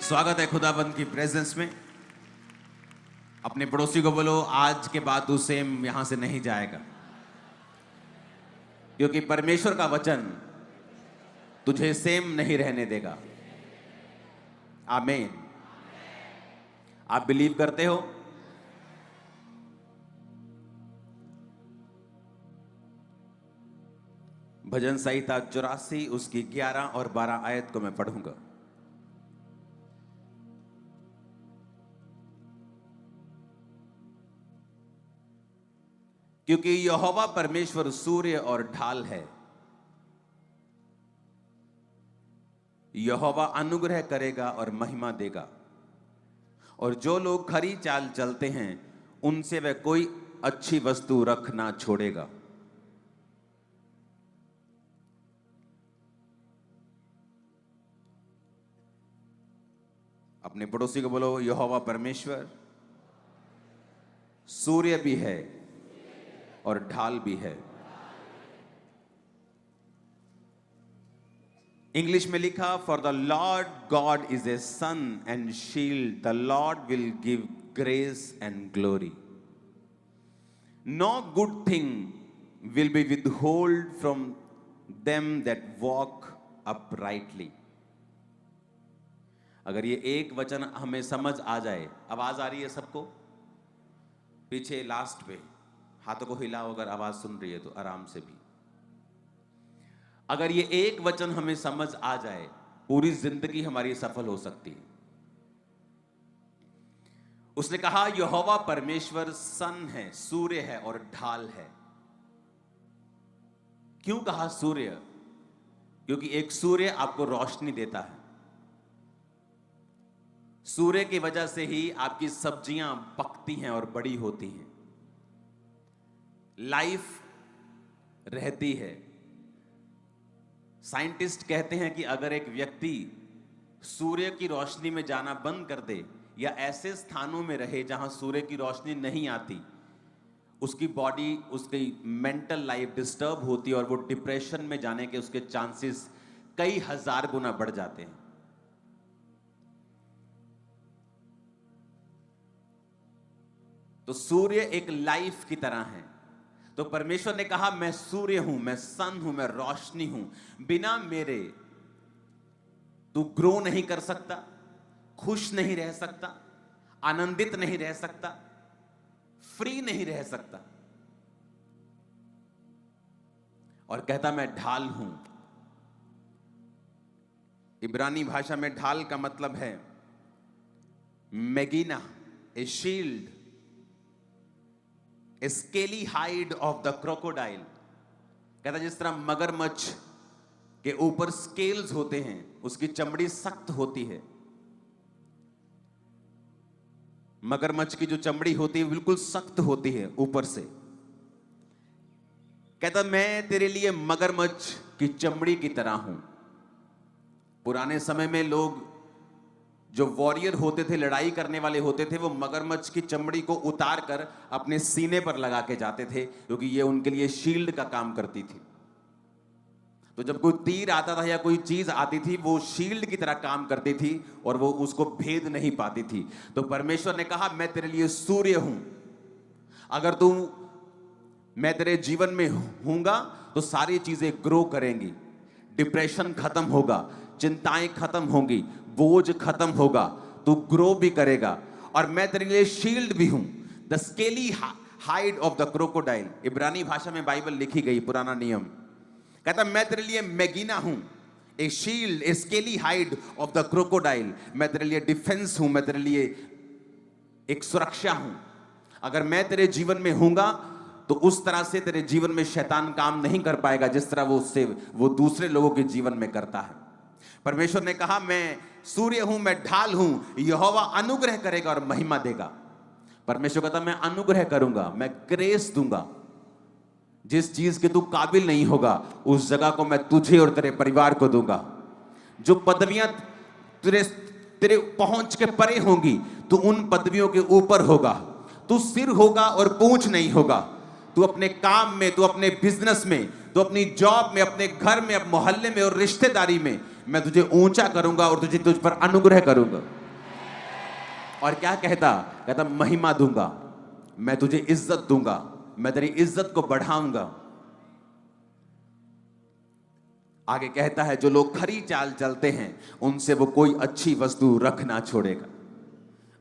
स्वागत है खुदाबंद की प्रेजेंस में। अपने पड़ोसी को बोलो, आज के बाद तू सेम यहां से नहीं जाएगा, क्योंकि परमेश्वर का वचन तुझे सेम नहीं रहने देगा। आमीन। आप बिलीव करते हो? भजन संहिता 84 उसकी 11 और 12 आयत को मैं पढ़ूंगा। क्योंकि यहोवा परमेश्वर सूर्य और ढाल है, यहोवा अनुग्रह करेगा और महिमा देगा, और जो लोग खरी चाल चलते हैं उनसे वह कोई अच्छी वस्तु रख ना छोड़ेगा। अपने पड़ोसी को बोलो, यहोवा परमेश्वर सूर्य भी है और ढाल भी है। इंग्लिश में लिखा, for the lord God is a sun and shield, the lord will give grace and glory, no good thing will be withhold from them that walk uprightly. अगर ये एक वचन हमें समझ आ जाए, आवाज आ रही है सबको? पीछे लास्ट पे हाथों को हिलाओ अगर आवाज सुन रही है तो, आराम से भी। अगर ये एक वचन हमें समझ आ जाए, पूरी जिंदगी हमारी सफल हो सकती है। उसने कहा यहोवा परमेश्वर सन है, सूर्य है और ढाल है। क्यों कहा सूर्य? क्योंकि एक सूर्य आपको रोशनी देता है। सूर्य की वजह से ही आपकी सब्जियां पकती हैं और बड़ी होती हैं, लाइफ रहती है। साइंटिस्ट कहते हैं कि अगर एक व्यक्ति सूर्य की रोशनी में जाना बंद कर दे या ऐसे स्थानों में रहे जहां सूर्य की रोशनी नहीं आती, उसकी बॉडी, उसकी मेंटल लाइफ डिस्टर्ब होती है और वो डिप्रेशन में जाने के उसके चांसेस कई हजार गुना बढ़ जाते हैं। तो सूर्य एक लाइफ की तरह है। तो परमेश्वर ने कहा मैं सूर्य हूं, मैं सन हूं, मैं रोशनी हूं। बिना मेरे तू ग्रो नहीं कर सकता, खुश नहीं रह सकता, आनंदित नहीं रह सकता, फ्री नहीं रह सकता। और कहता मैं ढाल हूं। इब्रानी भाषा में ढाल का मतलब है मेगिना, a shield, scaly hide of the crocodile. कहता जिस तरह मगरमच्छ के ऊपर स्केल्स होते हैं, उसकी चमड़ी सख्त होती है। मगरमच्छ की जो चमड़ी होती है बिल्कुल सख्त होती है ऊपर से। कहता मैं तेरे लिए मगरमच्छ की चमड़ी की तरह हूं। पुराने समय में लोग जो वॉरियर होते थे, लड़ाई करने वाले होते थे, वो मगरमच्छ की चमड़ी को उतार कर अपने सीने पर लगा के जाते थे, क्योंकि ये उनके लिए शील्ड का काम करती थी। तो जब कोई तीर आता था या कोई चीज आती थी, वो शील्ड की तरह काम करती थी और वो उसको भेद नहीं पाती थी। तो परमेश्वर ने कहा मैं तेरे लिए सूर्य हूं। अगर तू, मैं तेरे जीवन में हूंगा तो सारी चीजें ग्रो करेंगी, डिप्रेशन खत्म होगा, चिंताएं खत्म होंगी, बोझ खत्म होगा, तू ग्रो भी करेगा। और मैं तेरे लिए शील्ड भी हूं, the scaly hide of the crocodile. इब्रानी भाषा में बाइबल लिखी गई, पुराना नियम। कहता मैं तेरे लिए मेगिना हूं, a shield, a scaly hide of the crocodile. मैं तेरे लिए डिफेंस हूं, मैं तेरे लिए एक सुरक्षा हूं। अगर मैं तेरे जीवन में हूंगा तो उस तरह से तेरे जीवन में शैतान काम नहीं कर पाएगा जिस तरह वो दूसरे लोगों के जीवन में करता है। परमेश्वर ने कहा मैं सूर्य हूं, मैं ढाल हूं, यहोवा अनुग्रह करेगा और महिमा देगा। परमेश्वर कहता मैं अनुग्रह करूंगा, मैं ग्रेस दूंगा। जिस चीज के तू काबिल नहीं होगा उस जगह को मैं तुझे और तेरे परिवार को दूंगा। जो पदवियां तेरे पहुंच के परे होंगी, तू उन पदवियों के ऊपर होगा। तू सिर होगा और पूंछ नहीं होगा। तू अपने काम में, तू अपने बिजनेस में, तू अपनी जॉब में, अपने घर में, अब मोहल्ले में और रिश्तेदारी में मैं तुझे ऊंचा करूंगा और तुझ पर अनुग्रह करूंगा। और क्या कहता? कहता महिमा दूंगा, मैं तुझे इज्जत दूंगा, मैं तेरी इज्जत को बढ़ाऊंगा। आगे कहता है जो लोग खरी चाल चलते हैं उनसे वो कोई अच्छी वस्तु रख ना छोड़ेगा।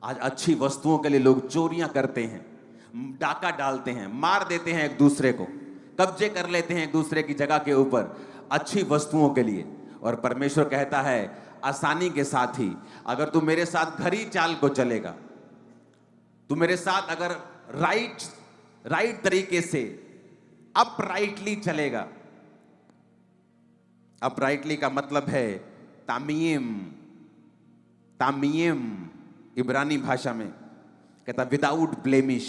आज अच्छी वस्तुओं के लिए लोग चोरियां करते हैं, डाका डालते हैं, मार देते हैं एक दूसरे को, कब्जे कर लेते हैं एक दूसरे की जगह के ऊपर अच्छी वस्तुओं के लिए। और परमेश्वर कहता है आसानी के साथ ही अगर तू मेरे साथ खरी चाल को चलेगा, तू मेरे साथ अगर राइट तरीके से अपराइटली चलेगा। अपराइटली का मतलब है तामीम। तामीम इब्रानी भाषा में कहता without blemish,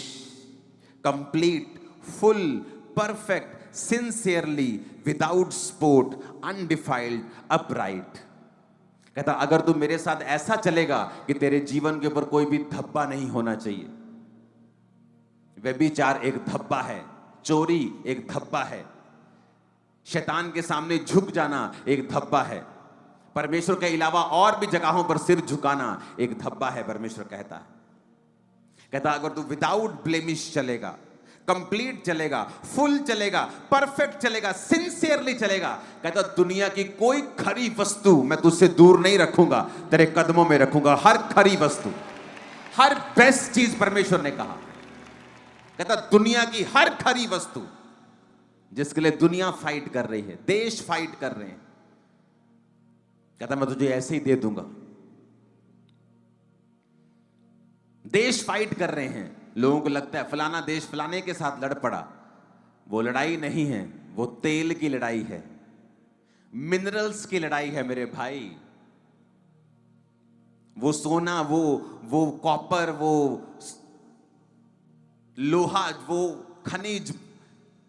complete, full, perfect, sincerely, without spot, undefiled, upright. कहता अगर तू मेरे साथ ऐसा चलेगा कि तेरे जीवन के ऊपर कोई भी धब्बा नहीं होना चाहिए। व्यभिचार एक धब्बा है, चोरी एक धब्बा है, शैतान के सामने झुक जाना एक धब्बा है, परमेश्वर के अलावा और भी जगहों पर सिर झुकाना एक धब्बा है। परमेश्वर कहता है, कहता अगर तू विदाउट ब्लेमिश चलेगा, कंप्लीट चलेगा, फुल चलेगा, परफेक्ट चलेगा, सिंसियरली चलेगा, कहता दुनिया की कोई खरी वस्तु मैं तुझसे दूर नहीं रखूंगा, तेरे कदमों में रखूंगा। हर खरी वस्तु, हर बेस्ट चीज परमेश्वर ने कहा। कहता दुनिया की हर खरी वस्तु जिसके लिए दुनिया फाइट कर रही है, देश फाइट कर रहे हैं, कहता मैं तुझे ऐसे ही दे दूंगा। देश फाइट कर रहे हैं, लोगों को लगता है फलाना देश फलाने के साथ लड़ पड़ा। वो लड़ाई नहीं है, वो तेल की लड़ाई है, मिनरल्स की लड़ाई है मेरे भाई। वो सोना, वो कॉपर, वो लोहा, वो खनिज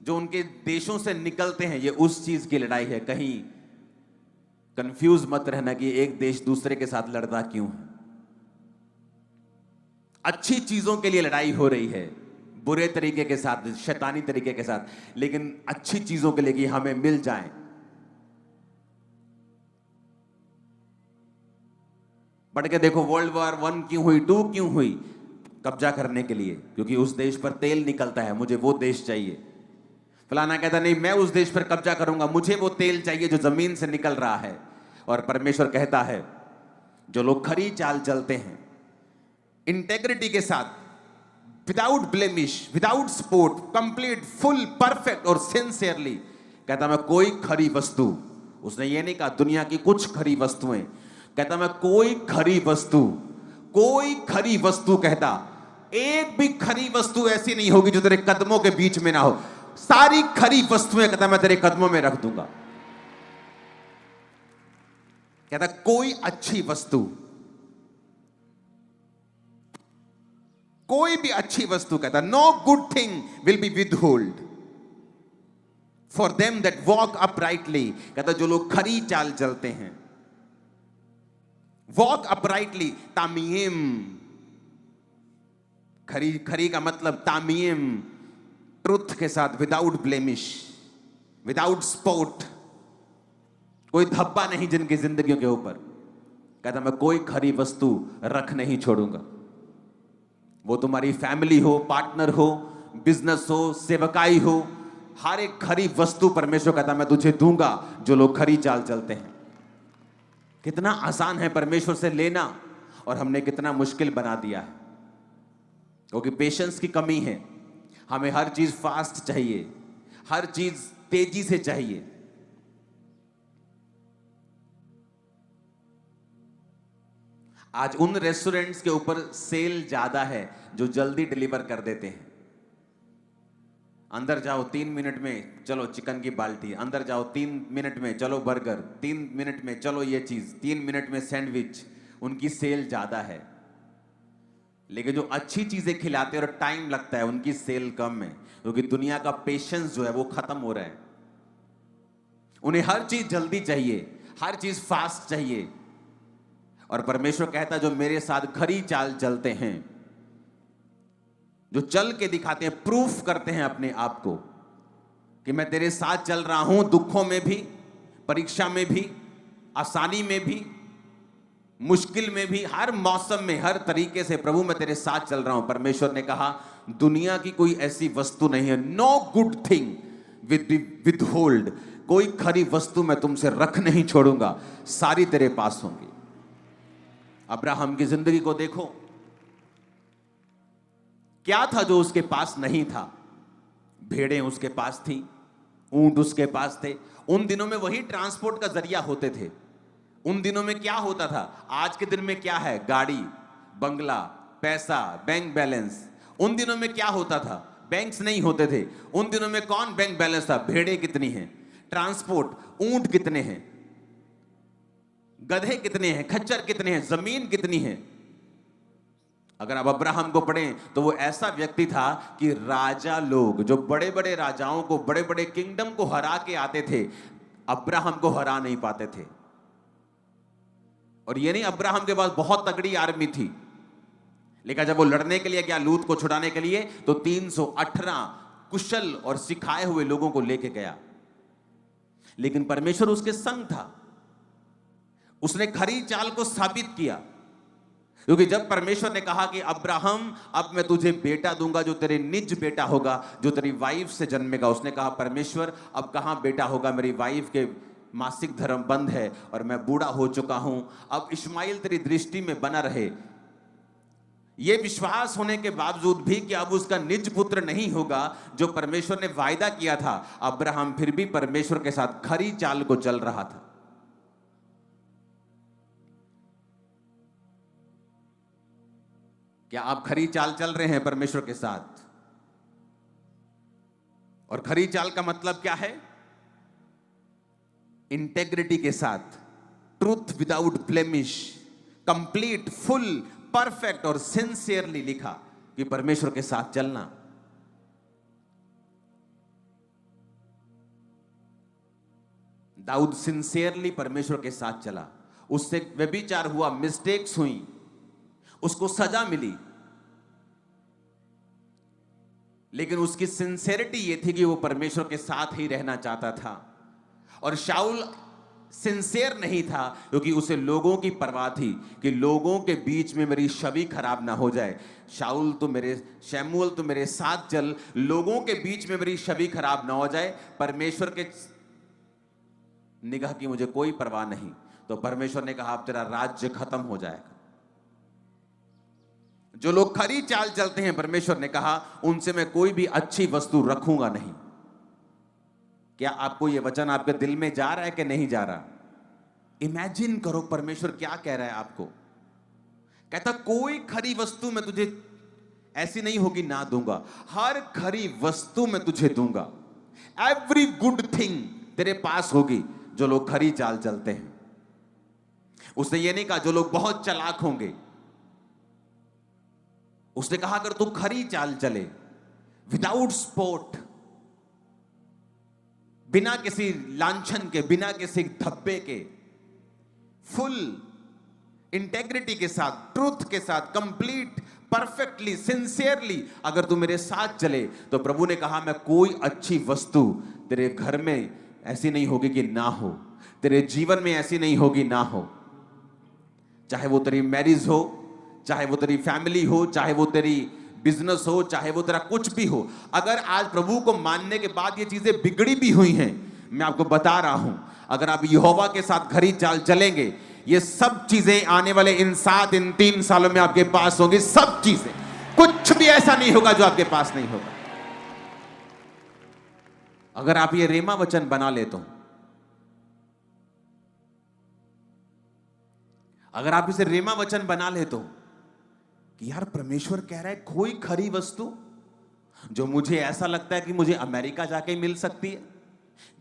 जो उनके देशों से निकलते हैं, ये उस चीज की लड़ाई है। कहीं कंफ्यूज मत रहना कि एक देश दूसरे के साथ लड़ता क्यों है। अच्छी चीजों के लिए लड़ाई हो रही है, बुरे तरीके के साथ, शैतानी तरीके के साथ, लेकिन अच्छी चीजों के लिए कि हमें मिल जाए। पढ़ के देखो वर्ल्ड वॉर 1 क्यों हुई, 2 क्यों हुई? कब्जा करने के लिए, क्योंकि उस देश पर तेल निकलता है, मुझे वो देश चाहिए। फलाना कहता नहीं मैं उस देश पर कब्जा करूंगा, मुझे वो तेल चाहिए जो जमीन से निकल रहा है। और परमेश्वर कहता है जो लोग खरी चाल चलते हैं, इंटेग्रिटी के साथ, without blemish, without spot, complete, full, perfect और सिंसियरली, कहता मैं कोई खरी वस्तु, उसने ये नहीं कहा दुनिया की कुछ खरी वस्तुएं, कहता मैं कोई खरी वस्तु, कोई खरी वस्तु, कहता एक भी खरी वस्तु ऐसी नहीं होगी जो तेरे कदमों के बीच में ना हो। सारी खरी वस्तुएं कहता मैं तेरे कदमों में रख दूंगा। कहता कोई अच्छी वस्तु, कोई भी अच्छी वस्तु, कहता no good thing will be withhold for them that walk uprightly. कहता जो लोग खरी चाल चलते हैं, वॉक अपराइटली, तामीम, खरी का मतलब तामीम, ट्रुथ के साथ, विदाउट ब्लेमिश, विदाउट स्पॉट, कोई धब्बा नहीं जिनकी जिंदगियों के ऊपर। कहता मैं कोई खरी वस्तु रख नहीं छोड़ूंगा। वो तुम्हारी फैमिली हो, पार्टनर हो, बिजनेस हो, सेवकाई हो, हर एक खरी वस्तु परमेश्वर कहता मैं तुझे दूंगा जो लोग खरी चाल चलते हैं। कितना आसान है परमेश्वर से लेना, और हमने कितना मुश्किल बना दिया है, क्योंकि पेशेंस की कमी है। हमें हर चीज फास्ट चाहिए, हर चीज तेजी से चाहिए। आज उन रेस्टोरेंट्स के ऊपर सेल ज्यादा है जो जल्दी डिलीवर कर देते हैं। अंदर जाओ 3 मिनट में चलो चिकन की बाल्टी, अंदर जाओ 3 मिनट में चलो बर्गर, 3 मिनट में चलो ये चीज, 3 मिनट में सैंडविच। उनकी सेल ज्यादा है। लेकिन जो अच्छी चीजें खिलाते हैं और टाइम लगता है, उनकी सेल कम है, क्योंकि दुनिया का पेशेंस जो है वो खत्म हो रहा है। उन्हें हर चीज जल्दी चाहिए, हर चीज फास्ट चाहिए। और परमेश्वर कहता है जो मेरे साथ खरी चाल चलते हैं, जो चल के दिखाते हैं, प्रूफ करते हैं अपने आप को कि मैं तेरे साथ चल रहा हूं, दुखों में भी, परीक्षा में भी, आसानी में भी, मुश्किल में भी, हर मौसम में, हर तरीके से प्रभु मैं तेरे साथ चल रहा हूं। परमेश्वर ने कहा दुनिया की कोई ऐसी वस्तु नहीं है, no good thing withhold, कोई खरी वस्तु मैं तुमसे रख नहीं छोड़ूंगा, सारी तेरे पास होंगी। अब्राहम की जिंदगी को देखो, क्या था जो उसके पास नहीं था? भेड़ें उसके पास थी, ऊंट उसके पास थे। उन दिनों में वही ट्रांसपोर्ट का जरिया होते थे। उन दिनों में क्या होता था? आज के दिन में क्या है? गाड़ी, बंगला, पैसा, बैंक बैलेंस। उन दिनों में क्या होता था? बैंक्स नहीं होते थे। उन दिनों में कौन बैंक बैलेंस था? भेड़ें कितनी हैं, ट्रांसपोर्ट, ऊंट कितने हैं, गधे कितने हैं, खच्चर कितने हैं, जमीन कितनी है। अगर आप अब्राहम को पढ़ें तो वो ऐसा व्यक्ति था कि राजा लोग, जो बड़े बड़े राजाओं को, बड़े बड़े किंगडम को हरा के आते थे, अब्राहम को हरा नहीं पाते थे। और ये नहीं अब्राहम के पास बहुत तगड़ी आर्मी थी, लेकिन जब वो लड़ने के लिए गया, लूत को छुड़ाने के लिए, तो 318 कुशल और सिखाए हुए लोगों को लेके गया। लेकिन परमेश्वर उसके संग था। उसने खरी चाल को साबित किया, क्योंकि जब परमेश्वर ने कहा कि अब्राहम अब मैं तुझे बेटा दूंगा जो तेरे निज बेटा होगा, जो तेरी वाइफ से जन्मेगा। उसने कहा परमेश्वर अब कहां बेटा होगा, मेरी वाइफ के मासिक धर्म बंद है और मैं बूढ़ा हो चुका हूं, अब इश्माइल तेरी दृष्टि में बना रहे। यह विश्वास होने के बावजूद भी कि अब उसका निज पुत्र नहीं होगा जो परमेश्वर ने वायदा किया था, अब्राहम फिर भी परमेश्वर के साथ खरी चाल को चल रहा था। क्या आप खरी चाल चल रहे हैं परमेश्वर के साथ? और खरी चाल का मतलब क्या है? इंटेग्रिटी के साथ, truth without blemish, complete, full, perfect और सिंसियरली लिखा कि परमेश्वर के साथ चलना। दाऊद सिंसियरली परमेश्वर के साथ चला। उससे व्यभिचार हुआ, मिस्टेक्स हुई, उसको सजा मिली, लेकिन उसकी सिंसेरिटी यह थी कि वो परमेश्वर के साथ ही रहना चाहता था। और शाऊल सिंसियर नहीं था, क्योंकि उसे लोगों की परवाह थी कि लोगों के बीच में मेरी छवि खराब ना हो जाए। शमूएल तो मेरे साथ चल, लोगों के बीच में मेरी छवि खराब ना हो जाए। परमेश्वर के निगाह की मुझे कोई परवाह नहीं। तो परमेश्वर ने कहा अब तेरा राज्य खत्म हो जाएगा। जो लोग खरी चाल चलते हैं, परमेश्वर ने कहा उनसे मैं कोई भी अच्छी वस्तु रखूंगा नहीं। क्या आपको यह वचन आपके दिल में जा रहा है कि नहीं जा रहा? इमेजिन करो परमेश्वर क्या कह रहा है आपको। कहता कोई खरी वस्तु मैं तुझे ऐसी नहीं होगी ना दूंगा, हर खरी वस्तु मैं तुझे दूंगा। एवरी गुड थिंग तेरे पास होगी जो लोग खरी चाल चलते हैं। उसने ये नहीं कहा जो लोग बहुत चालाक होंगे। उसने कहा अगर तू खरी चाल चले, विदाउट स्पोर्ट, बिना किसी लांछन के, बिना किसी धब्बे के, फुल इंटेग्रिटी के साथ, ट्रूथ के साथ, कंप्लीट, परफेक्टली, सिंसियरली अगर तू मेरे साथ चले, तो प्रभु ने कहा मैं कोई अच्छी वस्तु तेरे घर में ऐसी नहीं होगी कि ना हो, तेरे जीवन में ऐसी नहीं होगी ना हो। चाहे वो तेरी मैरिज हो, चाहे वो तेरी फैमिली हो, चाहे वो तेरी बिजनेस हो, चाहे वो तेरा कुछ भी हो। अगर आज प्रभु को मानने के बाद ये चीजें बिगड़ी भी हुई हैं, मैं आपको बता रहा हूं, अगर आप यहोवा के साथ खरी चाल चलेंगे, ये सब चीजें आने वाले इन 3 सालों में आपके पास होंगी। सब चीजें, कुछ भी ऐसा नहीं होगा जो आपके पास नहीं होगा। अगर आप ये रेमा वचन बना ले तो, अगर आप इसे रेमा वचन बना ले तो कि यार परमेश्वर कह रहा है कोई खरी वस्तु जो मुझे ऐसा लगता है कि मुझे अमेरिका जाके मिल सकती है,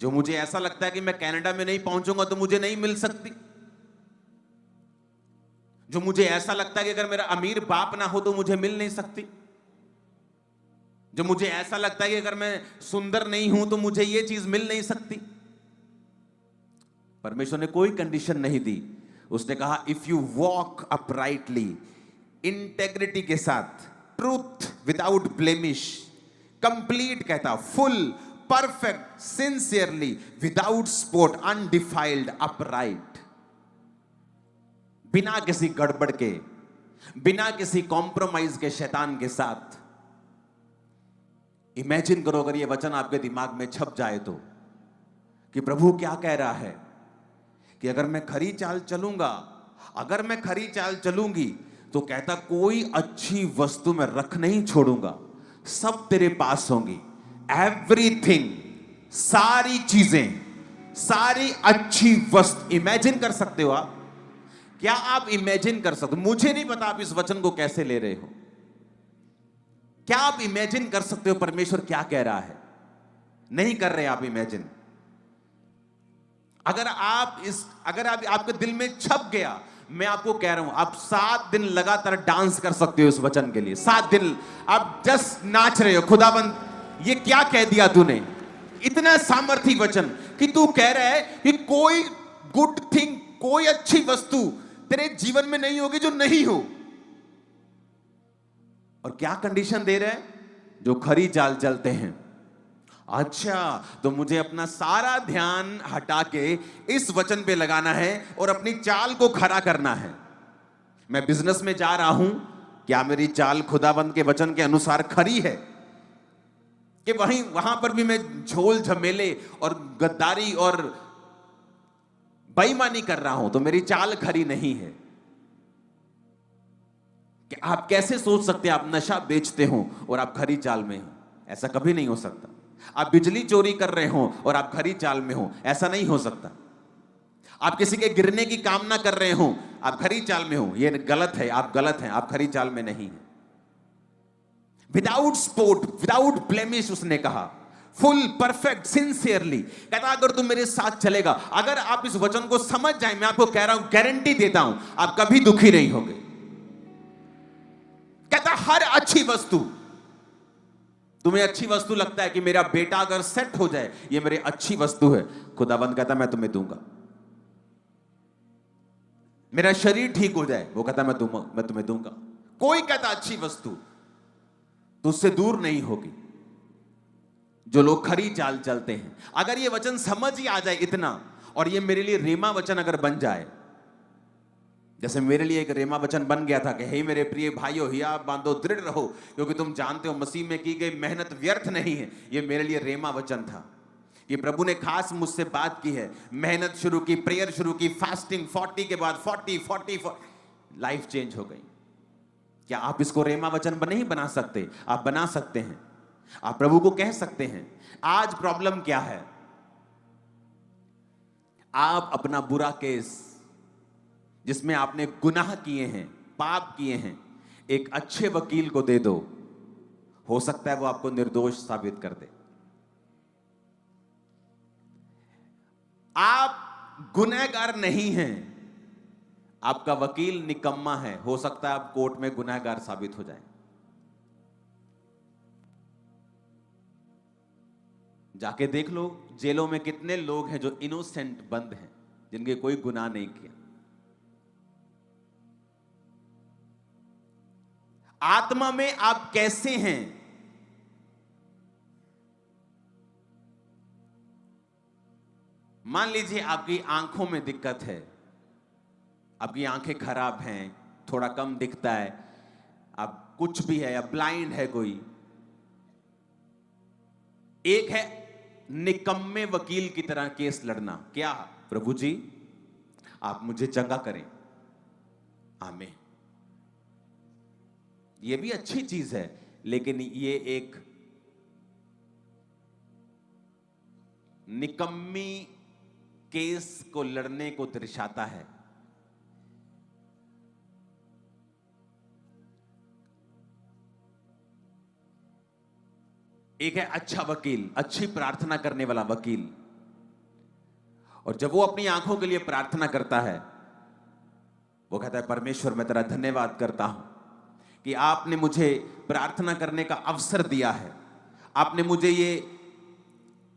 जो मुझे ऐसा लगता है कि मैं कनाडा में नहीं पहुंचूंगा तो मुझे नहीं मिल सकती, जो मुझे ऐसा लगता है कि अगर मेरा अमीर बाप ना हो तो मुझे मिल नहीं सकती, जो मुझे ऐसा लगता है कि अगर मैं सुंदर नहीं हूं तो मुझे यह चीज मिल नहीं सकती। परमेश्वर ने कोई कंडीशन नहीं दी। उसने कहा if you walk uprightly, integrity के साथ, ट्रूथ विदाउट ब्लेमिश, कंप्लीट कहता, full, perfect, sincerely, without spot, undefiled, upright, बिना किसी गड़बड़ के, बिना किसी कॉम्प्रोमाइज के शैतान के साथ। इमेजिन करो अगर ये वचन आपके दिमाग में छप जाए तो, कि प्रभु क्या कह रहा है कि अगर मैं खरी चाल चलूंगा, अगर मैं खरी चाल चलूंगी, तो कहता कोई अच्छी वस्तु मैं रख नहीं छोड़ूंगा, सब तेरे पास होंगी। एवरीथिंग, सारी चीजें, सारी अच्छी वस्तु। इमेजिन कर सकते हो आप? क्या आप इमेजिन कर सकते हो? मुझे नहीं पता आप इस वचन को कैसे ले रहे हो। क्या आप इमेजिन कर सकते हो परमेश्वर क्या कह रहा है? नहीं कर रहे आप इमेजिन। अगर आप आपके दिल में छप गया, मैं आपको कह रहा हूं, आप 7 दिन लगातार डांस कर सकते हो इस वचन के लिए। 7 दिन आप जस्ट नाच रहे हो, खुदाबंद ये क्या कह दिया तूने। इतना सामर्थी वचन कि तू कह रहा है कि कोई गुड थिंग, कोई अच्छी वस्तु तेरे जीवन में नहीं होगी जो नहीं हो। और क्या कंडीशन दे रहा है? जो खरी चाल चलते हैं। अच्छा, तो मुझे अपना सारा ध्यान हटा के इस वचन पे लगाना है और अपनी चाल को खरा करना है। मैं बिजनेस में जा रहा हूं, क्या मेरी चाल खुदाबंद के वचन के अनुसार खरी है? कि वहां पर भी मैं झोल झमेले और गद्दारी और बेईमानी कर रहा हूं, तो मेरी चाल खरी नहीं है। कि आप कैसे सोच सकते हैं आप नशा बेचते हो और आप खरी चाल में हो? ऐसा कभी नहीं हो सकता। आप बिजली चोरी कर रहे हो और आप खरी चाल में हो, ऐसा नहीं हो सकता। आप किसी के गिरने की कामना कर रहे हो, आप खरी चाल में हो, ये गलत है, आप गलत हैं, आप खरी चाल में नहीं है। विदाउट स्पॉट, विदाउट ब्लेमिश, उसने कहा, फुल परफेक्ट सिंसियरली। कहता अगर तुम मेरे साथ चलेगा, अगर आप इस वचन को समझ जाए, मैं आपको कह रहा हूं, गारंटी देता हूं, आप कभी दुखी नहीं होंगे। कहता हर अच्छी वस्तु, तुम्हें अच्छी वस्तु लगता है कि मेरा बेटा अगर सेट हो जाए, ये मेरी अच्छी वस्तु है, खुदाबंद कहता मैं तुम्हें दूंगा। मेरा शरीर ठीक हो जाए, वो कहता मैं तुम्हें दूंगा। कोई कहता अच्छी वस्तु तो उससे दूर नहीं होगी जो लोग खरी चाल चलते हैं। अगर ये वचन समझ ही आ जाए इतना, और ये मेरे लिए रेमा वचन अगर बन जाए, जैसे मेरे लिए एक रेमा वचन बन गया था कि हे मेरे प्रिय भाइयों, हिया बांधो, दृढ़ रहो, क्योंकि तुम जानते हो मसीह में की गई मेहनत व्यर्थ नहीं है। ये मेरे लिए रेमा वचन था कि प्रभु ने खास मुझसे बात की है। मेहनत शुरू की, प्रेयर शुरू की, फास्टिंग 40 के बाद 40, लाइफ चेंज हो गई। क्या आप इसको रेमा वचन नहीं बना सकते? आप बना सकते हैं। आप प्रभु को कह सकते हैं। आज प्रॉब्लम क्या है? आप अपना बुरा केस जिसमें आपने गुनाह किए हैं, पाप किए हैं, एक अच्छे वकील को दे दो, हो सकता है वो आपको निर्दोष साबित कर दे। आप गुनहगार नहीं हैं, आपका वकील निकम्मा है, हो सकता है आप कोर्ट में गुनहगार साबित हो जाए। जाके देख लो जेलों में कितने लोग हैं जो इनोसेंट बंद हैं, जिनके कोई गुनाह नहीं किया। आत्मा में आप कैसे हैं? मान लीजिए आपकी आंखों में दिक्कत है, आपकी आंखें खराब हैं, थोड़ा कम दिखता है, आप कुछ भी है, या ब्लाइंड है कोई। एक है निकम्मे वकील की तरह केस लड़ना। क्या? प्रभु जी आप मुझे चंगा करें, आमीन। ये भी अच्छी चीज है, लेकिन ये एक निकम्मी केस को लड़ने को दर्शाता है। एक है अच्छा वकील, अच्छी प्रार्थना करने वाला वकील। और जब वो अपनी आंखों के लिए प्रार्थना करता है, वो कहता है परमेश्वर मैं तेरा धन्यवाद करता हूं कि आपने मुझे प्रार्थना करने का अवसर दिया है, आपने मुझे ये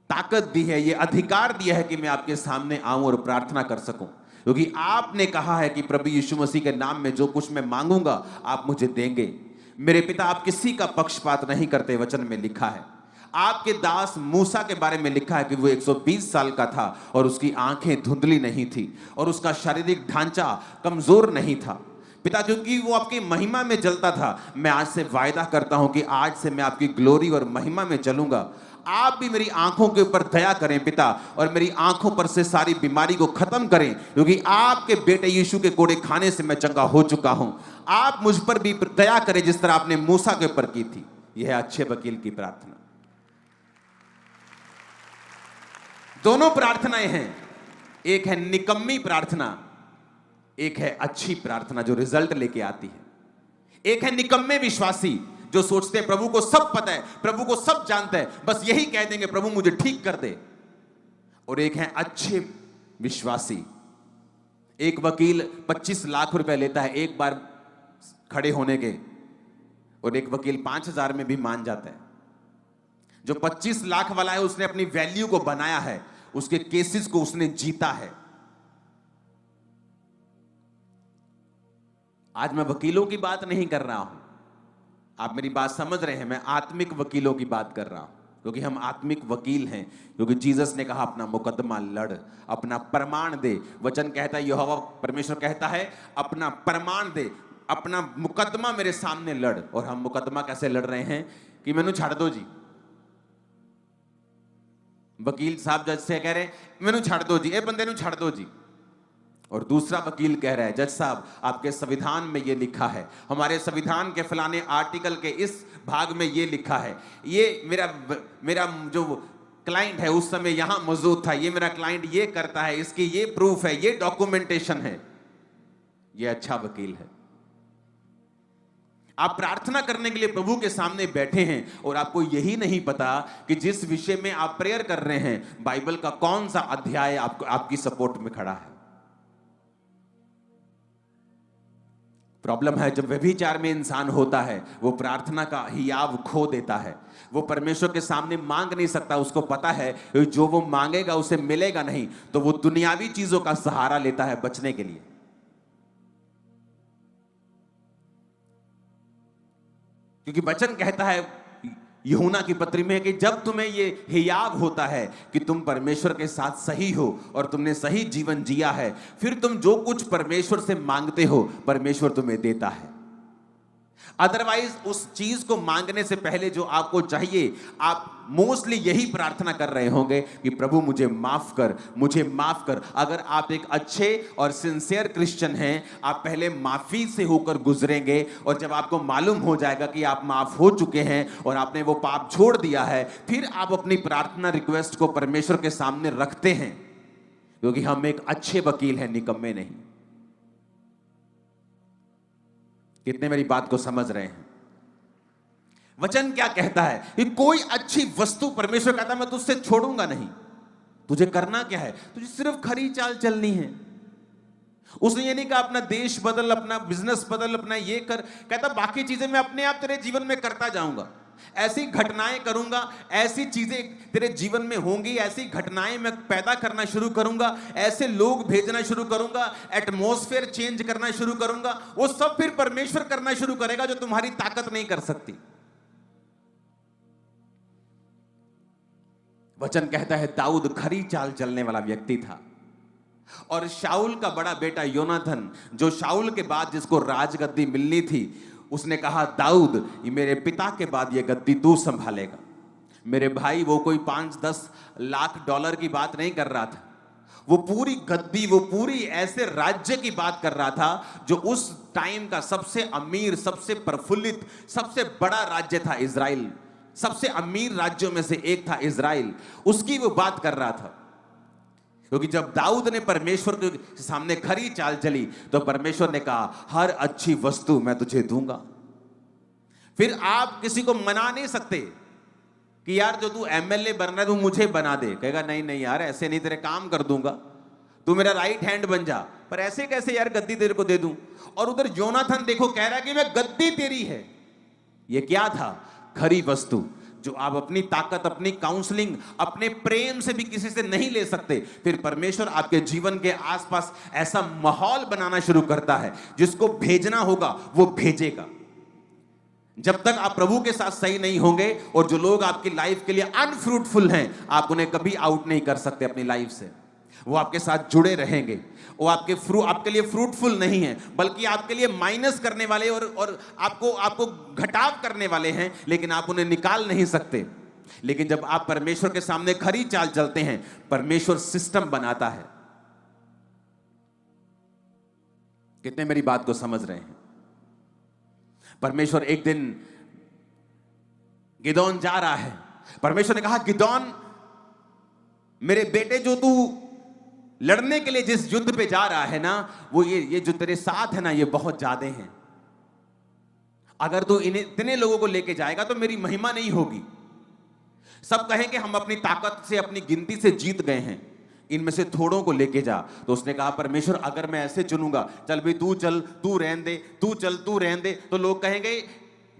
ताकत दी है, ये अधिकार दिया है कि मैं आपके सामने आऊं और प्रार्थना कर सकूं, क्योंकि आपने कहा है कि प्रभु यीशु मसीह के नाम में जो कुछ मैं मांगूंगा आप मुझे देंगे। मेरे पिता आप किसी का पक्षपात नहीं करते, वचन में लिखा है। आपके दास मूसा के बारे में लिखा है कि वो 120 साल का था और उसकी आंखें धुंधली नहीं थी और उसका शारीरिक ढांचा कमजोर नहीं था। पिता, क्योंकि वो आपकी महिमा में जलता था, मैं आज से वायदा करता हूं कि आज से मैं आपकी ग्लोरी और महिमा में चलूंगा। आप भी मेरी आंखों के ऊपर दया करें पिता, और मेरी आंखों पर से सारी बीमारी को खत्म करें, क्योंकि आपके बेटे यीशु के कोड़े खाने से मैं चंगा हो चुका हूं। आप मुझ पर भी दया करें जिस तरह आपने मूसा के ऊपर की थी। यह है अच्छे वकील की प्रार्थना। दोनों प्रार्थनाएं हैं, एक है निकम्मी प्रार्थना, एक है अच्छी प्रार्थना जो रिजल्ट लेके आती है। एक है निकम्मे विश्वासी जो सोचते हैं प्रभु को सब पता है, प्रभु को सब जानता है, बस यही कह देंगे प्रभु मुझे ठीक कर दे। और एक है अच्छे विश्वासी। एक वकील 25 लाख रुपए लेता है एक बार खड़े होने के, और एक वकील 5,000 में भी मान जाता है। जो 25 लाख वाला है उसने अपनी वैल्यू को बनाया है, उसके केसेस को उसने जीता है। आज मैं वकीलों की बात नहीं कर रहा हूं, आप मेरी बात समझ रहे हैं, मैं आत्मिक वकीलों की बात कर रहा हूं, क्योंकि हम आत्मिक वकील हैं। क्योंकि जीसस ने कहा अपना मुकदमा लड़, अपना प्रमाण दे। वचन कहता है, यहोवा परमेश्वर कहता है अपना प्रमाण दे, अपना मुकदमा मेरे सामने लड़। और हम मुकदमा कैसे लड़ रहे हैं कि मैनू छाड़ दो जी। वकील साहब जज से कह रहे हैं मैनू छाड़ दो जी, ए बंदे नू छाड़ दो जी। और दूसरा वकील कह रहा है जज साहब आपके संविधान में ये लिखा है, हमारे संविधान के फलाने आर्टिकल के इस भाग में ये लिखा है, ये मेरा जो क्लाइंट है उस समय यहां मौजूद था, ये मेरा क्लाइंट ये करता है, इसकी ये प्रूफ है, ये डॉक्यूमेंटेशन है। ये अच्छा वकील है। आप प्रार्थना करने के लिए प्रभु के सामने बैठे हैं और आपको यही नहीं पता कि जिस विषय में आप प्रेयर कर रहे हैं बाइबल का कौन सा अध्याय आपकी सपोर्ट में खड़ा है। प्रॉब्लम है जब व्यभिचार में इंसान होता है, वो प्रार्थना का हियाव खो देता है। वो परमेश्वर के सामने मांग नहीं सकता, उसको पता है जो वो मांगेगा उसे मिलेगा नहीं, तो वो दुनियावी चीजों का सहारा लेता है बचने के लिए। क्योंकि वचन कहता है यूहन्ना की पत्री में कि जब तुम्हें ये हियाव होता है कि तुम परमेश्वर के साथ सही हो और तुमने सही जीवन जिया है, फिर तुम जो कुछ परमेश्वर से मांगते हो परमेश्वर तुम्हें देता है। अदरवाइज उस चीज को मांगने से पहले जो आपको चाहिए, आप मोस्टली यही प्रार्थना कर रहे होंगे कि प्रभु मुझे माफ कर, मुझे माफ कर। अगर आप एक अच्छे और सिंसियर क्रिश्चियन हैं, आप पहले माफी से होकर गुजरेंगे, और जब आपको मालूम हो जाएगा कि आप माफ हो चुके हैं और आपने वो पाप छोड़ दिया है, फिर आप अपनी प्रार्थना रिक्वेस्ट को परमेश्वर के सामने रखते हैं। क्योंकि हम एक अच्छे वकील हैं, निकम्मे नहीं। कितने मेरी बात को समझ रहे हैं? वचन क्या कहता है कि कोई अच्छी वस्तु परमेश्वर कहता है मैं तुझसे छोड़ूंगा नहीं। तुझे करना क्या है? तुझे सिर्फ खरी चाल चलनी है। उसने ये नहीं कहा अपना देश बदल, अपना बिजनेस बदल, अपना ये कर, कहता बाकी चीजें मैं अपने आप तेरे जीवन में करता जाऊंगा। ऐसी घटनाएं करूंगा, ऐसी चीजें तेरे जीवन में होंगी, ऐसी घटनाएं मैं पैदा करना शुरू करूंगा, ऐसे लोग भेजना शुरू करूंगा, एटमॉस्फेयर चेंज करना शुरू करूंगा। वो सब फिर परमेश्वर करना शुरू करेगा जो तुम्हारी ताकत नहीं कर सकती। वचन कहता है दाऊद खरी चाल चलने वाला व्यक्ति था, और शाऊल का बड़ा बेटा योनाथन, जो शाऊल के बाद जिसको राजगद्दी मिलनी थी, उसने कहा दाऊद ये मेरे पिता के बाद ये गद्दी तू संभालेगा। मेरे भाई वो कोई 5-10 लाख डॉलर की बात नहीं कर रहा था, वो पूरी गद्दी, वो पूरी ऐसे राज्य की बात कर रहा था जो उस टाइम का सबसे अमीर, सबसे प्रफुल्लित, सबसे बड़ा राज्य था इजराइल। सबसे अमीर राज्यों में से एक था इजराइल, उसकी वो बात कर रहा था। क्योंकि जब दाऊद ने परमेश्वर के सामने खरी चाल चली तो परमेश्वर ने कहा हर अच्छी वस्तु मैं तुझे दूंगा। फिर आप किसी को मना नहीं सकते कि यार जो तू एमएलए बनना है तू मुझे बना दे। कहेगा नहीं नहीं यार ऐसे नहीं, तेरे काम कर दूंगा, तू मेरा राइट हैंड बन जा। पर ऐसे कैसे यार गद्दी तेरे को दे दूं? और उधर योनाथन देखो कह रहा है कि मैं गद्दी तेरी है। ये क्या था? खरी वस्तु जो आप अपनी ताकत, अपनी काउंसलिंग, अपने प्रेम से भी किसी से नहीं ले सकते। फिर परमेश्वर आपके जीवन के आसपास ऐसा माहौल बनाना शुरू करता है, जिसको भेजना होगा वो भेजेगा। जब तक आप प्रभु के साथ सही नहीं होंगे और जो लोग आपकी लाइफ के लिए अनफ्रूटफुल हैं, आप उन्हें कभी आउट नहीं कर सकते अपनी लाइफ से। वो आपके साथ जुड़े रहेंगे, वो आपके लिए फ्रूटफुल नहीं है, बल्कि आपके लिए माइनस करने वाले और आपको घटाव करने वाले हैं, लेकिन आप उन्हें निकाल नहीं सकते। लेकिन जब आप परमेश्वर के सामने खरी चाल चलते हैं, परमेश्वर सिस्टम बनाता है। कितने मेरी बात को समझ रहे हैं? परमेश्वर एक दिन गिदोन जा रहा है, परमेश्वर ने कहा, गिदोन मेरे बेटे, जो तू लड़ने के लिए जिस युद्ध पे जा रहा है ना, वो ये जो तेरे साथ है ना, ये बहुत ज्यादा हैं। अगर तू इतने लोगों को लेके जाएगा तो मेरी महिमा नहीं होगी। सब कहेंगे हम अपनी ताकत से, अपनी गिनती से जीत गए हैं, इनमें से थोड़ों को लेके जा। तो उसने कहा, परमेश्वर अगर मैं ऐसे चुनूंगा, चल भाई तू चल, तू रहने दे, तू चल, तू रहने दे, तो लोग कहेंगे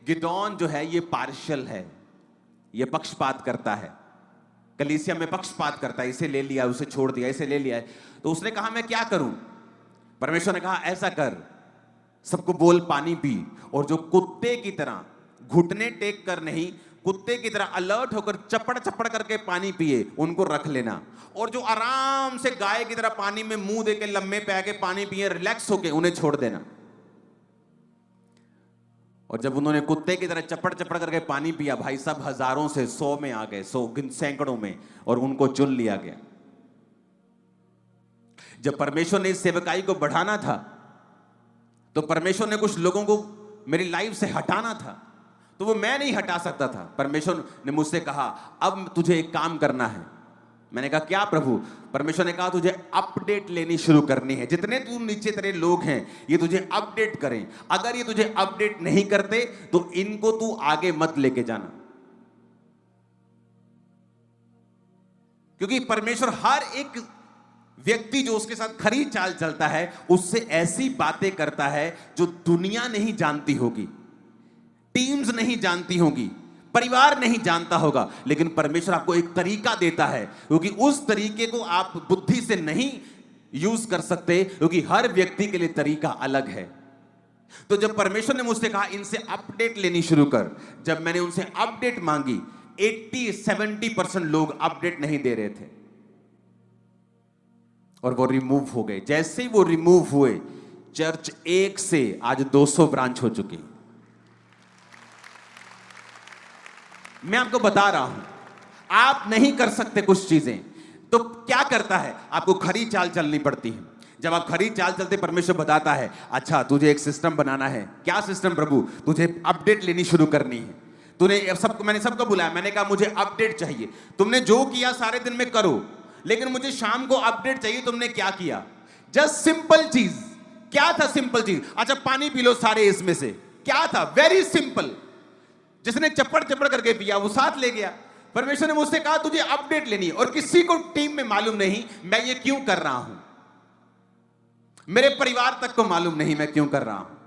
गिदोन जो है ये पार्शियल है, ये पक्षपात करता है, कलीसिया में पक्षपात करता है, इसे ले लिया, उसे छोड़ दिया, इसे ले लिया है। तो उसने कहा मैं क्या करूं? परमेश्वर ने कहा ऐसा कर, सबको बोल पानी पी, और जो कुत्ते की तरह घुटने टेक कर नहीं, कुत्ते की तरह अलर्ट होकर चपड़ चपड़ करके पानी पिए, उनको रख लेना। और जो आराम से गाय की तरह पानी में मुंह देके लम्बे पे आके पानी पिए, रिलैक्स होके, उन्हें छोड़ देना। और जब उन्होंने कुत्ते की तरह चपड़ चपड़ करके पानी पिया, भाई सब हजारों से 100 में आ गए, 100 सैकड़ों में, और उनको चुन लिया गया। जब परमेश्वर ने इस सेवकाई को बढ़ाना था, तो परमेश्वर ने कुछ लोगों को मेरी लाइफ से हटाना था, तो वो मैं नहीं हटा सकता था। परमेश्वर ने मुझसे कहा, अब तुझे एक काम करना है। मैंने कहा क्या प्रभु? परमेश्वर ने कहा तुझे अपडेट लेनी शुरू करनी है। जितने तू नीचे तेरे लोग हैं, ये तुझे अपडेट करें। अगर ये तुझे अपडेट नहीं करते तो इनको तू आगे मत लेके जाना, क्योंकि परमेश्वर हर एक व्यक्ति जो उसके साथ खरी चाल चलता है, उससे ऐसी बातें करता है जो दुनिया नहीं जानती होगी, टीम्स नहीं जानती होगी, परिवार नहीं जानता होगा। लेकिन परमेश्वर आपको एक तरीका देता है, क्योंकि उस तरीके को आप बुद्धि से नहीं यूज कर सकते, क्योंकि हर व्यक्ति के लिए तरीका अलग है। तो जब परमेश्वर ने मुझसे कहा इनसे अपडेट लेनी शुरू कर, जब मैंने उनसे अपडेट मांगी, 80-70% लोग अपडेट नहीं दे रहे थे, और वो रिमूव हो गए। जैसे ही वो रिमूव हुए, चर्च 1 से आज 200 ब्रांच हो चुकी। मैं आपको बता रहा हूं, आप नहीं कर सकते कुछ चीजें, तो क्या करता है? आपको खरी चाल चलनी पड़ती है। जब आप खरी चाल चलते, परमेश्वर बताता है, अच्छा तुझे एक सिस्टम बनाना है। क्या सिस्टम प्रभु? तुझे अपडेट लेनी शुरू करनी है। मैंने सबको बुलाया, मैंने कहा मुझे अपडेट चाहिए। तुमने जो किया सारे दिन में करो, लेकिन मुझे शाम को अपडेट चाहिए। तुमने क्या किया? जस्ट सिंपल चीज। क्या था सिंपल चीज? अच्छा पानी पी लो सारे इसमें से। क्या था? Very simple. जिसने चप्पड़ चप्पड़ करके पिया वो साथ ले गया। परमेश्वर ने मुझसे कहा तुझे अपडेट लेनी है, और किसी को टीम में मालूम नहीं मैं ये क्यों कर रहा हूं, मेरे परिवार तक को मालूम नहीं मैं क्यों कर रहा हूं,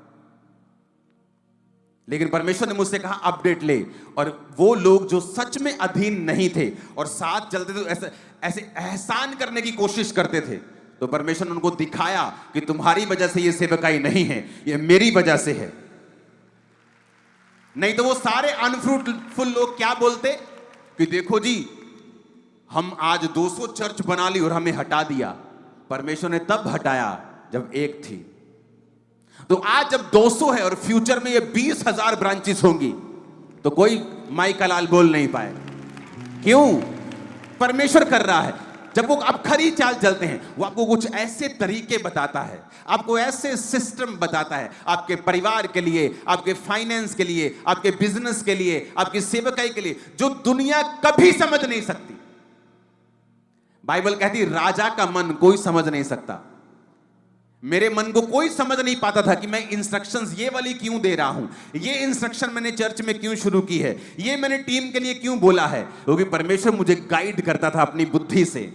लेकिन परमेश्वर ने मुझसे कहा अपडेट ले। और वो लोग जो सच में अधीन नहीं थे और साथ चलते थे, ऐसे एहसान करने की कोशिश करते थे, तो परमेश्वर ने उनको दिखाया कि तुम्हारी वजह से ये सेवकाई नहीं है, ये मेरी वजह से है। नहीं तो वो सारे अनफ्रूटफुल लोग क्या बोलते कि देखो जी, हम आज 200 चर्च बना ली और हमें हटा दिया। परमेश्वर ने तब हटाया जब एक थी। तो आज जब 200 है और फ्यूचर में ये 20,000 ब्रांचेस होंगी, तो कोई माई का लाल बोल नहीं पाए। क्यों? परमेश्वर कर रहा है। जब वो आप खरी चाल चलते हैं, वो आपको कुछ ऐसे तरीके बताता है, आपको ऐसे सिस्टम बताता है, आपके परिवार के लिए, आपके फाइनेंस के लिए, आपके बिजनेस के लिए, आपकी सेवकाई के लिए, जो दुनिया कभी समझ नहीं सकती। बाइबल कहती राजा का मन कोई समझ नहीं सकता। मेरे मन को कोई समझ नहीं पाता था कि मैं इंस्ट्रक्शंस ये वाली क्यों दे रहा हूं, ये इंस्ट्रक्शन मैंने चर्च में क्यों शुरू की है, ये मैंने टीम के लिए क्यों बोला है, क्योंकि परमेश्वर मुझे गाइड करता था अपनी बुद्धि से,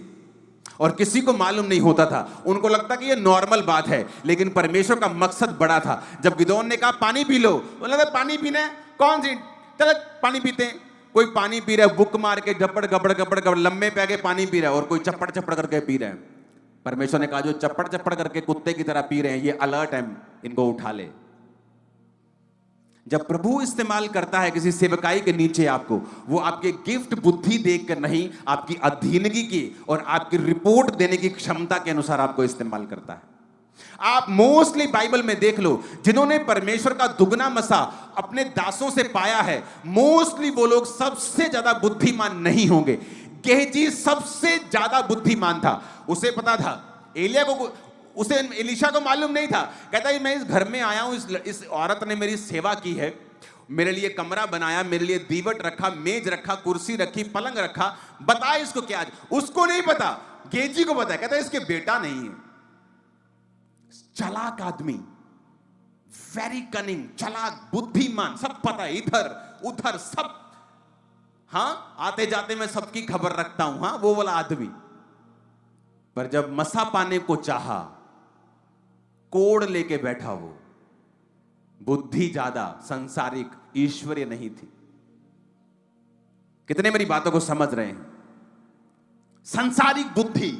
और किसी को मालूम नहीं होता था। उनको लगता कि ये नॉर्मल बात है, लेकिन परमेश्वर का मकसद बड़ा था। जब गिदोन ने कहा पानी पी लो, बोला पानी पीना है, कौन सी, चलो पानी पीते हैं। कोई पानी पी रहा है बुक मार के, गपड़ गपड़ गपड़ गपड़ लम्बे पे आके पानी पी रहा है, और कोई चप्पड़ चप्पड़ करके पी रहा है। परमेश्वर ने कहा जो चप्पड़ चप्पड़ करके कुत्ते की तरह पी रहे हैं, ये अलर्ट है, इनको उठा ले। जब प्रभु इस्तेमाल करता है किसी सेवकाई के नीचे आपको, वो आपके गिफ्ट बुद्धि देखकर नहीं, आपकी अधीनगी की और आपकी रिपोर्ट देने की क्षमता के अनुसार आपको इस्तेमाल करता है। आप मोस्टली बाइबल में देख लो, जिन्होंने परमेश्वर का दुगना मसा अपने दासों से पाया है, मोस्टली वो लोग सबसे ज्यादा बुद्धिमान नहीं होंगे। गेहजी सबसे ज्यादा बुद्धिमान था। उसे पता था, एलिया को, उसे एलीशा को मालूम नहीं था। कहता है मैं इस घर में आया हूं, इस औरत ने मेरी सेवा की है, मेरे लिए कमरा बनाया, मेरे लिए दीवट रखा, मेज रखा, कुर्सी रखी, पलंग रखा, बता इसको क्या। उसको नहीं पता, गेहजी को पता है। कहता है इसके बेटा नहीं है। चालाक आदमी, वेरी कनिंग, चालाक, बुद्धिमान, सब पता है, इधर उधर सब। हां, आते जाते मैं सबकी खबर रखता हूं, हां, वो वाला आदमी। पर जब मसा पाने को चाहा, कोड़ लेके बैठा वो। बुद्धि ज्यादा, संसारिक, ईश्वरीय नहीं थी। कितने मेरी बातों को समझ रहे हैं? संसारिक बुद्धि,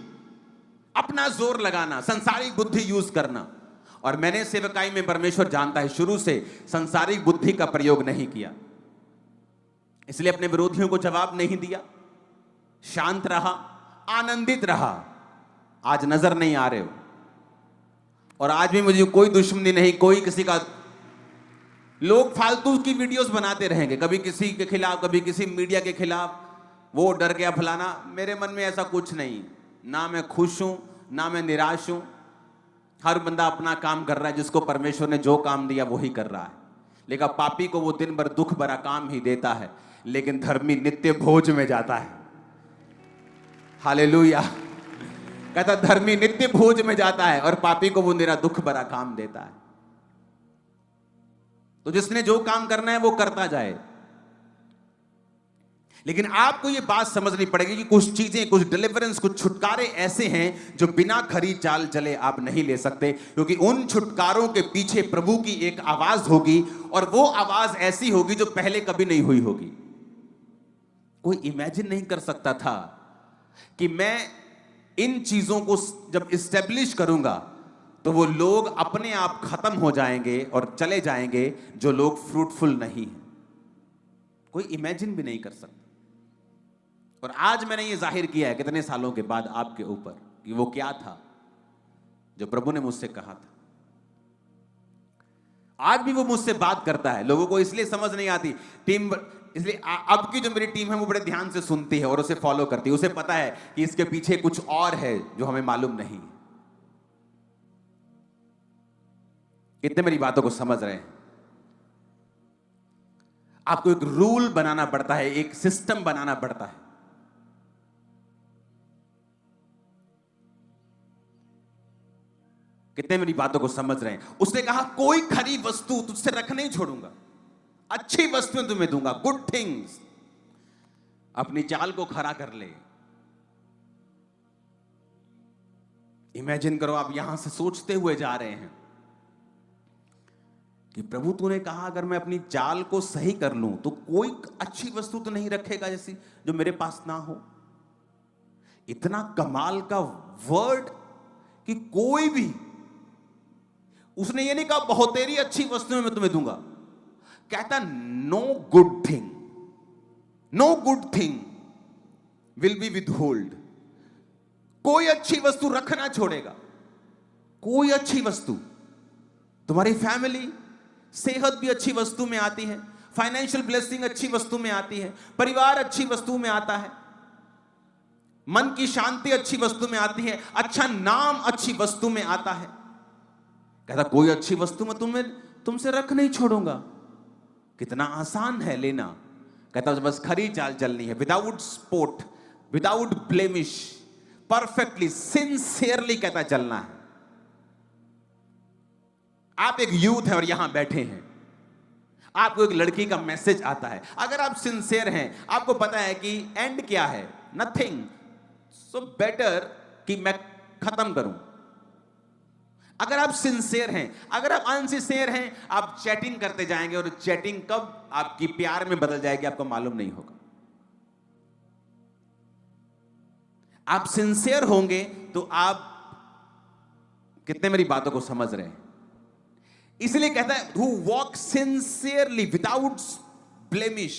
अपना जोर लगाना, संसारिक बुद्धि यूज करना। और मैंने सेवकाई में, परमेश्वर जानता है, शुरू से संसारिक बुद्धि का प्रयोग नहीं किया। इसलिए अपने विरोधियों को जवाब नहीं दिया, शांत रहा, आनंदित रहा। आज नजर नहीं आ रहे हो, और आज भी मुझे कोई दुश्मनी नहीं, कोई किसी का। लोग फालतू की वीडियोस बनाते रहेंगे, कभी किसी के खिलाफ, कभी किसी मीडिया के खिलाफ, वो डर गया फलाना। मेरे मन में ऐसा कुछ नहीं, ना मैं खुश हूं ना मैं निराश हूं। हर बंदा अपना काम कर रहा है, जिसको परमेश्वर ने जो काम दिया वही कर रहा है। लेकिन पापी को वो दिन भर दुख भरा काम ही देता है, लेकिन धर्मी नित्य भोज में जाता है। हालेलुया। कहता धर्मी नित्य भोज में जाता है और पापी को वो निरा दुख भरा काम देता है। तो जिसने जो काम करना है वो करता जाए। लेकिन आपको ये बात समझनी पड़ेगी कि कुछ चीजें, कुछ डिलीवरेंस, कुछ छुटकारे ऐसे हैं जो बिना खरी चाल चले आप नहीं ले सकते, क्योंकि उन छुटकारों के पीछे प्रभु की एक आवाज होगी, और वो आवाज ऐसी होगी जो पहले कभी नहीं हुई होगी। कोई इमेजिन नहीं कर सकता था कि मैं इन चीजों को जब इस्टेब्लिश करूंगा तो वो लोग अपने आप खत्म हो जाएंगे और चले जाएंगे जो लोग फ्रूटफुल नहीं हैं। कोई इमेजिन भी नहीं कर सकता। और आज मैंने ये जाहिर किया है कितने सालों के बाद आपके ऊपर कि वो क्या था जो प्रभु ने मुझसे कहा था। आज भी वो मुझसे बात करता है। लोगों को इसलिए समझ नहीं आती टीम, इसलिए अब की जो मेरी टीम है वो बड़े ध्यान से सुनती है और उसे फॉलो करती है। उसे पता है कि इसके पीछे कुछ और है जो हमें मालूम नहीं। कितने मेरी बातों को समझ रहे हैं? आपको एक रूल बनाना पड़ता है, एक सिस्टम बनाना पड़ता है। कितने मेरी बातों को समझ रहे हैं? उसने कहा कोई खरी वस्तु तुझसे रख नहीं छोड़ूंगा, अच्छी वस्तुएं तुम्हें दूंगा, गुड थिंग्स। अपनी चाल को खरा कर ले। इमेजिन करो, आप यहां से सोचते हुए जा रहे हैं कि प्रभु तूने कहा अगर मैं अपनी चाल को सही कर लूं तो कोई अच्छी वस्तु तो नहीं रखेगा जैसी जो मेरे पास ना हो। इतना कमाल का वर्ड कि कोई भी, उसने ये नहीं कहा बहुतेरी अच्छी वस्तुएं मैं तुम्हें दूंगा। कहता no good thing, no good thing will be withhold. कोई अच्छी वस्तु रखना छोड़ेगा। कोई अच्छी वस्तु, तुम्हारी फैमिली, सेहत भी अच्छी वस्तु में आती है, फाइनेंशियल ब्लेसिंग अच्छी वस्तु में आती है, परिवार अच्छी वस्तु में आता है, मन की शांति अच्छी वस्तु में आती है, अच्छा नाम अच्छी वस्तु में आता है। कहता कोई अच्छी वस्तु मैं तुमसे रख नहीं छोड़ूंगा। कितना आसान है लेना। कहता बस खरी चाल चलनी है, without spot, without blemish, perfectly, sincerely कहता चलना है। आप एक यूथ है और यहां बैठे हैं, आपको एक लड़की का मैसेज आता है। अगर आप सिंसियर हैं, आपको पता है कि एंड क्या है, नथिंग, सो बेटर कि मैं खत्म करूं। अगर आप सिंसियर हैं, अगर आप अनसिंसियर हैं, आप चैटिंग करते जाएंगे और चैटिंग कब आपकी प्यार में बदल जाएगी आपको मालूम नहीं होगा। आप सिंसियर होंगे तो आप, कितने मेरी बातों को समझ रहे हैं? इसलिए कहता है who walk sincerely without blemish,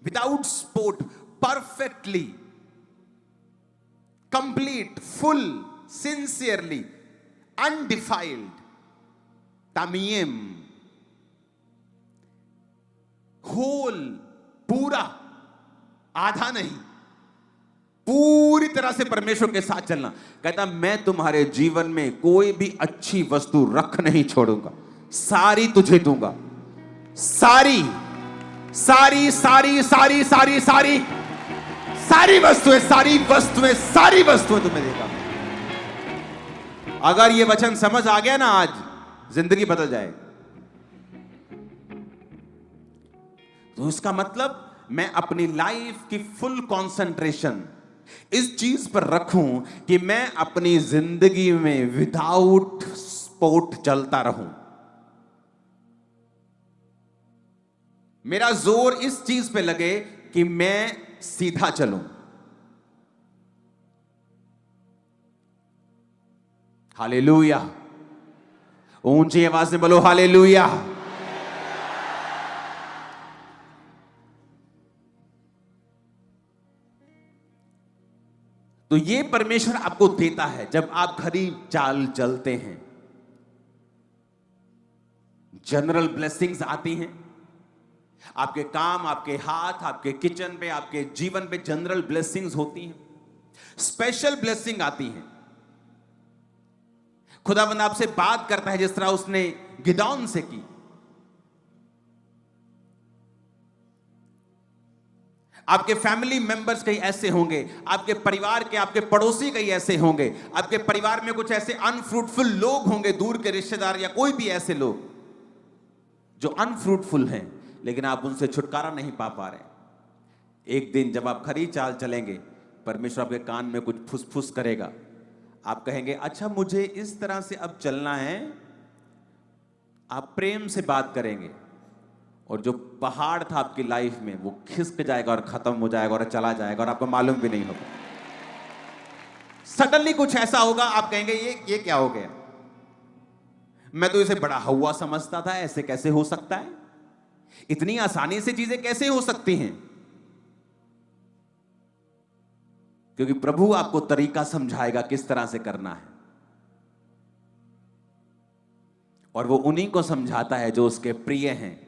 without spot, perfectly, complete, full, sincerely, undefiled, tamim, whole, पूरा, आधा नहीं, पूरी तरह से परमेश्वर के साथ चलना। कहता मैं तुम्हारे जीवन में कोई भी अच्छी वस्तु रख नहीं छोड़ूंगा, सारी तुझे दूंगा, सारी सारी सारी सारी सारी सारी सारी वस्तुएं, सारी वस्तुएं, सारी वस्तुएं तुम्हें देगा। अगर ये वचन समझ आ गया ना, आज जिंदगी बदल जाएगी। तो इसका मतलब मैं अपनी लाइफ की फुल कंसंट्रेशन इस चीज पर रखूं कि मैं अपनी जिंदगी में विदाउट स्पॉट चलता रहूं। मेरा जोर इस चीज पे लगे कि मैं सीधा चलूं। हालेलुया, ऊंची आवाज से बोलो हालेलुया। तो ये परमेश्वर आपको देता है जब आप खरी चाल चलते हैं। जनरल ब्लेसिंग्स आती हैं आपके काम, आपके हाथ, आपके किचन पे, आपके जीवन पे जनरल ब्लेसिंग्स होती हैं। स्पेशल ब्लेसिंग आती हैं। खुदावंद आपसे बात करता है जिस तरह उसने गिदौन से की। आपके फैमिली मेंबर्स कई ऐसे होंगे, आपके परिवार के, आपके पड़ोसी कई ऐसे होंगे, आपके परिवार में कुछ ऐसे अनफ्रूटफुल लोग होंगे, दूर के रिश्तेदार या कोई भी ऐसे लोग जो अनफ्रूटफुल हैं, लेकिन आप उनसे छुटकारा नहीं पा पा रहे। एक दिन जब आप खरी चाल चलेंगे, परमेश्वर आपके कान में कुछ फुसफुस करेगा। आप कहेंगे अच्छा मुझे इस तरह से अब चलना है। आप प्रेम से बात करेंगे और जो पहाड़ था आपकी लाइफ में वो खिसक जाएगा और खत्म हो जाएगा और चला जाएगा और आपको मालूम भी नहीं होगा। सडनली कुछ ऐसा होगा, आप कहेंगे ये क्या हो गया, मैं तो इसे बड़ा हवा समझता था, ऐसे कैसे हो सकता है, इतनी आसानी से चीजें कैसे हो सकती हैं। क्योंकि प्रभु आपको तरीका समझाएगा किस तरह से करना है, और वो उन्हीं को समझाता है जो उसके प्रिय हैं।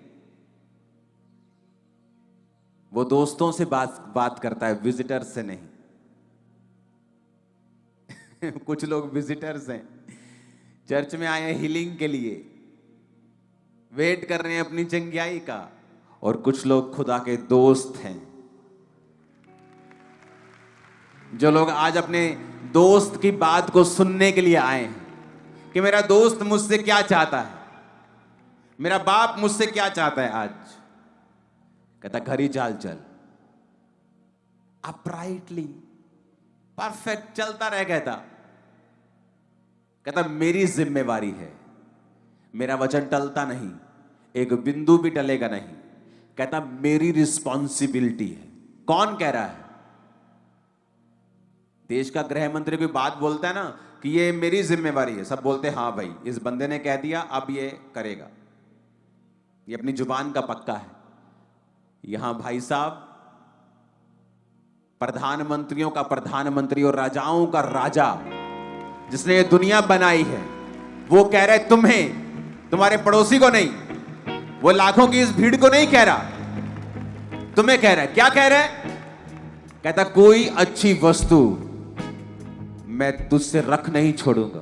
वो दोस्तों से बात करता है, विजिटर्स से नहीं। कुछ लोग विजिटर्स हैं, चर्च में आए हैं हीलिंग के लिए, वेट कर रहे हैं अपनी चंगियाई का, और कुछ लोग खुदा के दोस्त हैं। जो लोग आज अपने दोस्त की बात को सुनने के लिए आए हैं कि मेरा दोस्त मुझसे क्या चाहता है, मेरा बाप मुझसे क्या चाहता है। आज कहता खरी चाल चल, अपराइटली, परफेक्ट चलता रह। कहता मेरी जिम्मेवारी है, मेरा वचन टलता नहीं, एक बिंदु भी टलेगा नहीं। कहता मेरी रिस्पॉन्सिबिलिटी है। कौन कह रहा है? देश का गृह मंत्री कोई बात बोलता है ना कि ये मेरी जिम्मेवारी है, सब बोलते हैं हाँ भाई इस बंदे ने कह दिया, अब ये करेगा, ये अपनी जुबान का पक्का है। यहां भाई साहब प्रधानमंत्रियों का प्रधानमंत्री और राजाओं का राजा, जिसने ये दुनिया बनाई है, वो कह रहे तुम्हें, तुम्हारे पड़ोसी को नहीं, वो लाखों की इस भीड़ को नहीं कह रहा, तुम्हें कह रहा है। क्या कह रहा है? कहता कोई अच्छी वस्तु मैं तुझसे रख नहीं छोड़ूंगा।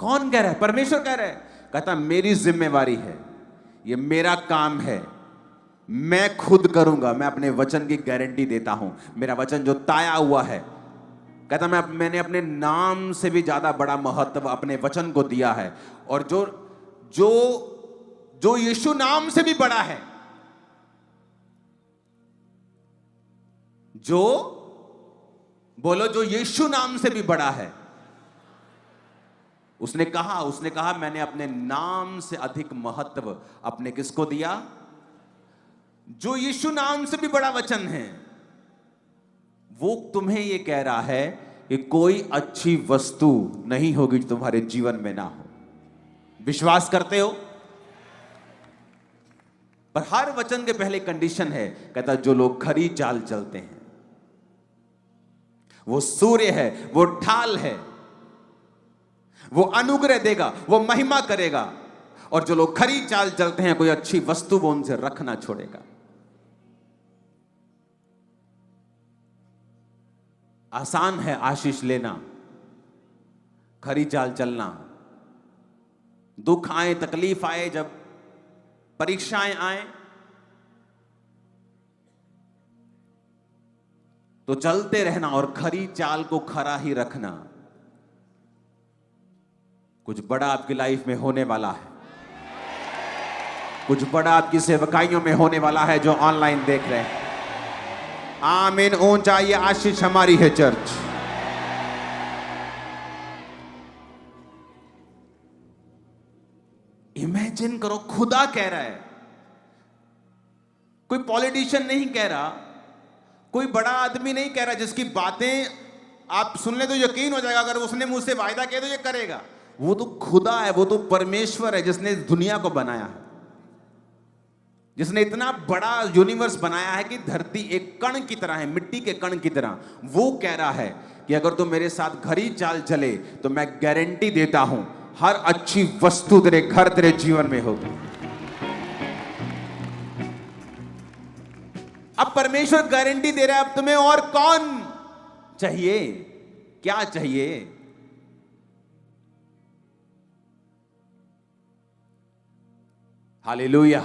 कौन कह रहा है? परमेश्वर कह रहा है। कहता मेरी जिम्मेवारी है, ये मेरा काम है, मैं खुद करूंगा। मैं अपने वचन की गारंटी देता हूं, मेरा वचन जो ताया हुआ है। कहता मैंने अपने नाम से भी ज्यादा बड़ा महत्व अपने वचन को दिया है, और जो जो जो यीशु नाम से भी बड़ा है, जो बोलो जो यीशु नाम से भी बड़ा है, उसने कहा मैंने अपने नाम से अधिक महत्व अपने किसको दिया? जो यीशु नाम से भी बड़ा वचन है। वो तुम्हें ये कह रहा है कि कोई अच्छी वस्तु नहीं होगी जो तुम्हारे जीवन में ना हो। विश्वास करते हो? पर हर वचन के पहले कंडीशन है, कहता जो लोग खरी चाल चलते हैं, वो सूर्य है, वो ढाल है, वो अनुग्रह देगा, वो महिमा करेगा। और जो लोग खरी चाल चलते हैं, कोई अच्छी वस्तु वो उनसे रखना छोड़ेगा। आसान है आशीष लेना, खरी चाल चलना। दुख आए, तकलीफ आए, जब परीक्षाएं आए, तो चलते रहना और खरी चाल को खरा ही रखना। कुछ बड़ा आपकी लाइफ में होने वाला है, कुछ बड़ा आपकी सेवकाइयों में होने वाला है जो ऑनलाइन देख रहे हैं। आमीन। ऊंचा ये आशीष हमारी है चर्च। इमेजिन करो, खुदा कह रहा है, कोई पॉलिटिशियन नहीं कह रहा, कोई बड़ा आदमी नहीं कह रहा जिसकी बातें आप सुन ले तो यकीन हो जाएगा, अगर उसने मुझसे वायदा किया तो ये करेगा। वो तो खुदा है, वो तो परमेश्वर है जिसने इस दुनिया को बनाया है, जिसने इतना बड़ा यूनिवर्स बनाया है कि धरती एक कण की तरह है, मिट्टी के कण की तरह। वो कह रहा है कि अगर तुम मेरे साथ खरी चाल चले तो मैं गारंटी देता हूं हर अच्छी वस्तु तेरे घर, तेरे जीवन में होगी। अब परमेश्वर गारंटी दे रहा है, अब तुम्हें और कौन चाहिए, क्या चाहिए? हालेलुया।